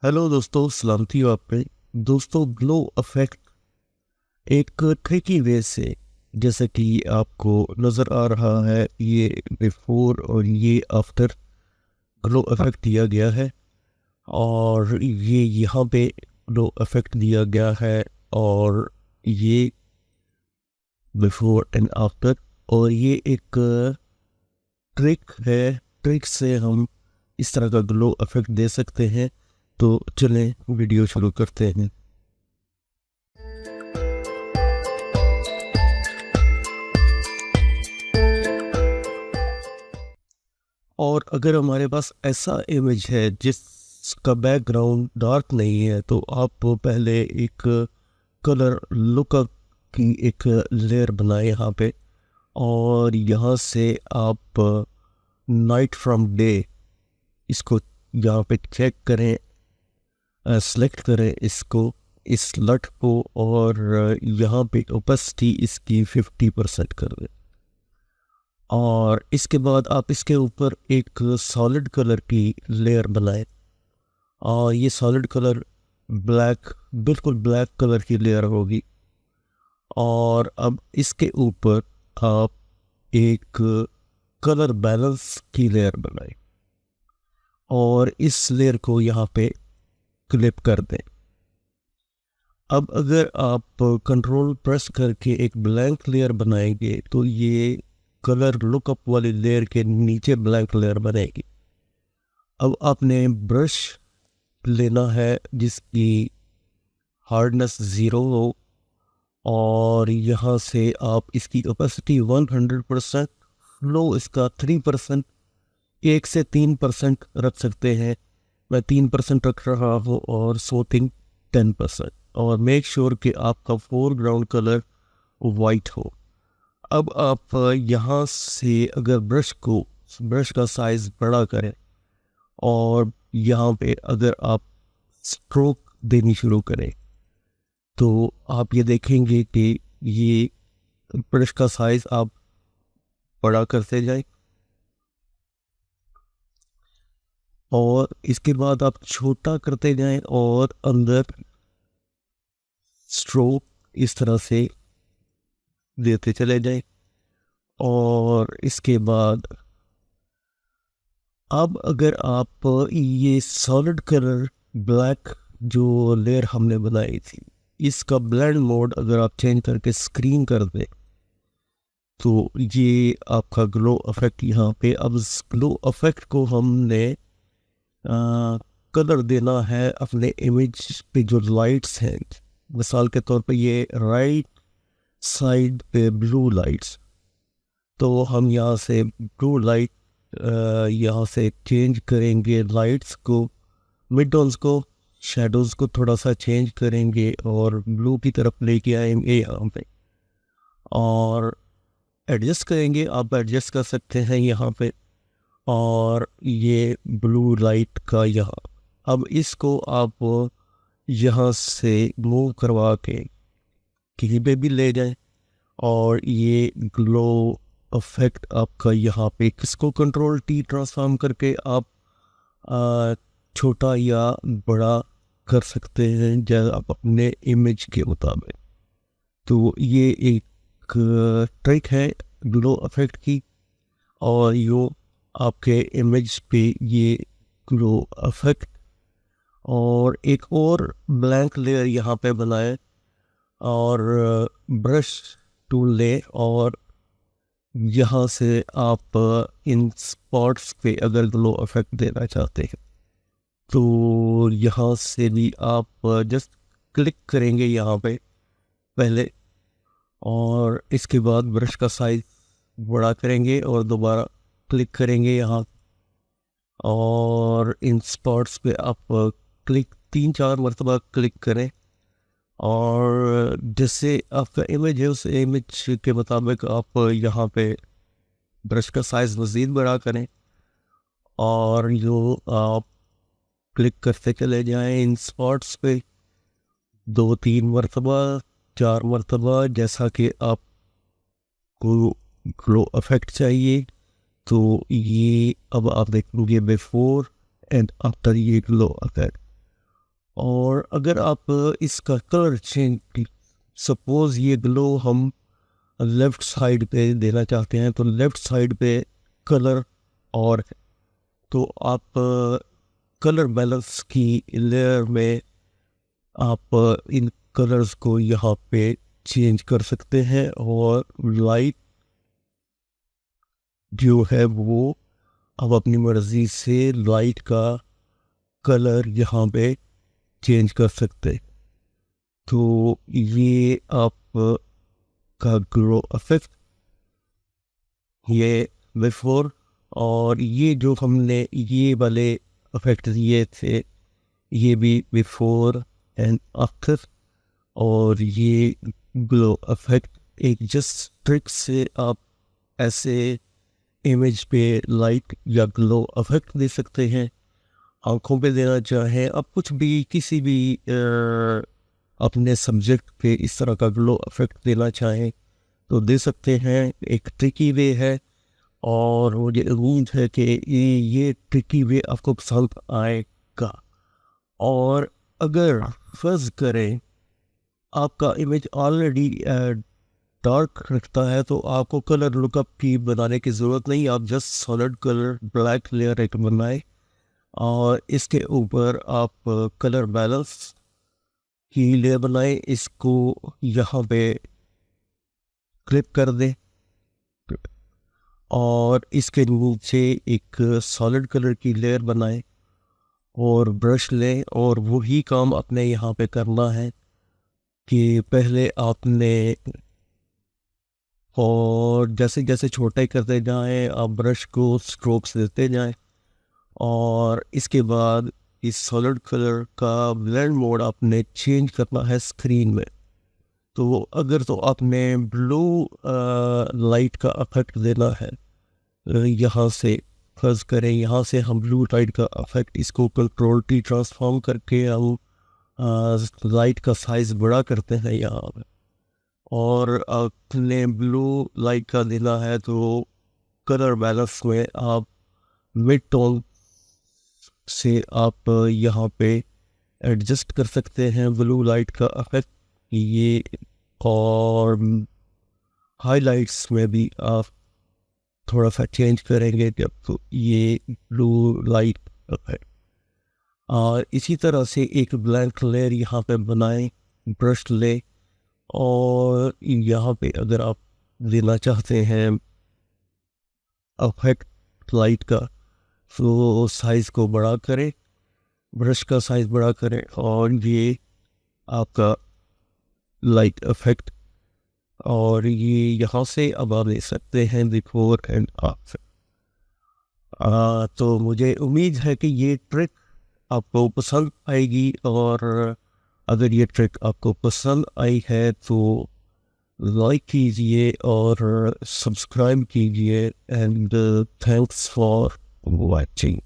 Hello दोस्तों, सलामती हो आप पे। दोस्तों, ग्लो इफेक्ट एक ट्रिकी वे से, जैसे कि आपको नज़र आ रहा है, ये बिफोर और ये आफ्टर ग्लो इफेक्ट दिया गया है। और ये यहाँ पे ग्लो इफेक्ट दिया गया है, और ये बिफोर एंड आफ्टर। और ये एक ट्रिक है। ट्रिक से हम इस तरह का ग्लो इफेक्ट दे सकते हैं। तो चलें वीडियो शुरू करते हैं। और अगर हमारे पास ऐसा इमेज है जिसका बैकग्राउंड डार्क नहीं है, तो आप पहले एक कलर लुकअप की एक लेयर बनाए यहाँ पे। और यहाँ से आप नाइट फ्रॉम डे इसको यहाँ पे चेक करें, सेलेक्ट करें इसको, इस लट को, और यहाँ पे ओपेसिटी इसकी 50% कर दें। और इसके बाद आप इसके ऊपर एक सॉलिड कलर की लेयर बनाएं। और ये सॉलिड कलर ब्लैक, बिल्कुल ब्लैक कलर की लेयर होगी। और अब इसके ऊपर आप एक कलर बैलेंस की लेयर बनाएं और इस लेयर को यहाँ पे क्लिप कर दें। अब अगर आप कंट्रोल प्रेस करके एक ब्लैंक लेयर बनाएंगे तो ये कलर लुकअप वाली लेयर के नीचे ब्लैंक लेयर बनेगी। अब आपने ब्रश लेना है जिसकी हार्डनेस 0 हो, और यहाँ से आप इसकी ओपेसिटी 100%, फ्लो इसका 3%, 1 से 3% रख सकते हैं। मैं 3% रख रहा हूँ, और सोथिंग 10%। और मेक श्योर कि आपका फोरग्राउंड कलर वाइट हो। अब आप यहाँ से अगर ब्रश का साइज बड़ा करें, और यहाँ पे अगर आप स्ट्रोक देनी शुरू करें, तो आप ये देखेंगे कि ये ब्रश का साइज आप बड़ा करते जाएं। और इसके बाद आप छोटा करते जाएं, और अंदर स्ट्रोक इस तरह से देते चले जाएं। और इसके बाद अब अगर आप ये सॉलिड कलर ब्लैक जो लेयर हमने बनाई थी, इसका ब्लेंड मोड अगर आप चेंज करके स्क्रीन कर दें, तो ये आपका ग्लो इफेक्ट यहाँ पे। अब इस ग्लो इफेक्ट को हमने कलर देना है अपने इमेज पे जो लाइट्स हैं। मिसाल के तौर पे ये राइट साइड पे ब्लू लाइट्स, तो हम यहाँ से ब्लू लाइट यहाँ से चेंज करेंगे लाइट्स को, मिड टोन्स को, शेडोज़ को थोड़ा सा चेंज करेंगे और ब्लू की तरफ लेके आएंगे यहाँ पे, और एडजस्ट करेंगे। आप एडजस्ट कर सकते हैं यहाँ पे। और ये ब्लू लाइट का यहाँ, अब इसको आप यहाँ से मूव करवा के कहीं पे भी ले जाएं। और ये ग्लो इफेक्ट आपका यहाँ पे किसको कंट्रोल टी ट्रांसफॉर्म करके आप आ, छोटा या बड़ा कर सकते हैं, जैसे आप अपने इमेज के मुताबिक। तो ये एक ट्रिक है ग्लो इफेक्ट की, और यो आपके इमेज पे ये ग्लो इफेक्ट। और एक और ब्लैंक लेयर यहाँ पे बनाए, और ब्रश टूल ले, और यहाँ से आप इन स्पॉट्स पे अगर ग्लो इफेक्ट देना चाहते हैं, तो यहाँ से भी आप जस्ट क्लिक करेंगे यहाँ पे पहले, और इसके बाद ब्रश का साइज बड़ा करेंगे और दोबारा क्लिक करेंगे यहाँ। और इन स्पॉट्स पे आप क्लिक 3-4 मरतबा क्लिक करें, और जैसे आपका इमेज है उस इमेज के मुताबिक आप यहाँ पे ब्रश का साइज मज़ीद बड़ा करें, और जो आप क्लिक करते चले जाएं इन स्पॉट्स पे 2-3 मरतबा, 4 मरतबा, जैसा कि आपको ग्लो इफेक्ट चाहिए। तो ये अब आप देखेंगे बिफोर एंड आफ्टर ये ग्लो इफेक्ट। और अगर आप इसका कलर चेंज, सपोज ये ग्लो हम लेफ़्ट साइड पे देना चाहते हैं, तो लेफ़्ट साइड पे कलर और है, तो आप कलर बैलेंस की लेयर में आप इन कलर्स को यहाँ पे चेंज कर सकते हैं और लाइट जो है वो आप अपनी मर्ज़ी से लाइट का कलर यहाँ पे चेंज कर सकते हैं। तो ये आप का ग्लो इफेक्ट, ये बिफोर, और ये जो हमने ये वाले इफेक्ट दिए थे ये भी बिफोर एंड आफ्टर। और ये ग्लो इफेक्ट एक जस्ट ट्रिक से आप ऐसे इमेज पे लाइट या ग्लो इफेक्ट दे सकते हैं। आंखों पे देना चाहें आप, कुछ भी किसी भी अपने सब्जेक्ट पे इस तरह का ग्लो इफेक्ट देना चाहें तो दे सकते हैं। एक ट्रिकी वे है और मुझे उम्मीद है कि ये ट्रिकी वे आपको पसंद आएगा। और अगर फर्ज करें आपका इमेज ऑलरेडी डार्क रखता है तो आपको कलर लुकअप की बनाने की ज़रूरत नहीं, आप just solid colour black layer एक बनाए और इसके ऊपर आप कलर बैलेंस की लेयर बनाए, इसको यहाँ पे क्लिक कर दें और इसके नीचे एक सॉलिड कलर की लेयर बनाएं और ब्रश लें। और वही काम अपने यहाँ पे करना है कि पहले आपने, और जैसे जैसे छोटे करते जाएं आप ब्रश को स्ट्रोक्स देते जाएं और इसके बाद इस सॉलिड कलर का ब्लेंड मोड आपने चेंज करना है स्क्रीन में। तो अगर तो आपने ब्लू लाइट का इफेक्ट देना है, यहाँ से फर्ज करें यहाँ से हम ब्लू लाइट का इफेक्ट, इसको कंट्रोल टी ट्रांसफॉर्म करके हम लाइट का साइज़ बड़ा करते हैं यहाँ पे। और आपने ब्लू लाइट का देना है तो कलर बैलेंस में आप मिड टोन से आप यहाँ पे एडजस्ट कर सकते हैं ब्लू लाइट का इफेक्ट ये। और हाइलाइट्स में भी आप थोड़ा सा चेंज करेंगे जब तो ये ब्लू लाइट इफेक्ट। और इसी तरह से एक ब्लैंक लेयर यहाँ पे बनाएं, ब्रश ले और यहाँ पे अगर आप देना चाहते हैं इफेक्ट लाइट का तो साइज़ को बड़ा करें, ब्रश का साइज़ बड़ा करें और ये आपका लाइट इफेक्ट। और ये यहाँ से अब आप देख सकते हैं बिफोर एंड आफ्टर। तो मुझे उम्मीद है कि ये ट्रिक आपको पसंद आएगी और अगर ये ट्रिक आपको पसंद आई है तो लाइक कीजिए और सब्सक्राइब कीजिए। And thanks for watching.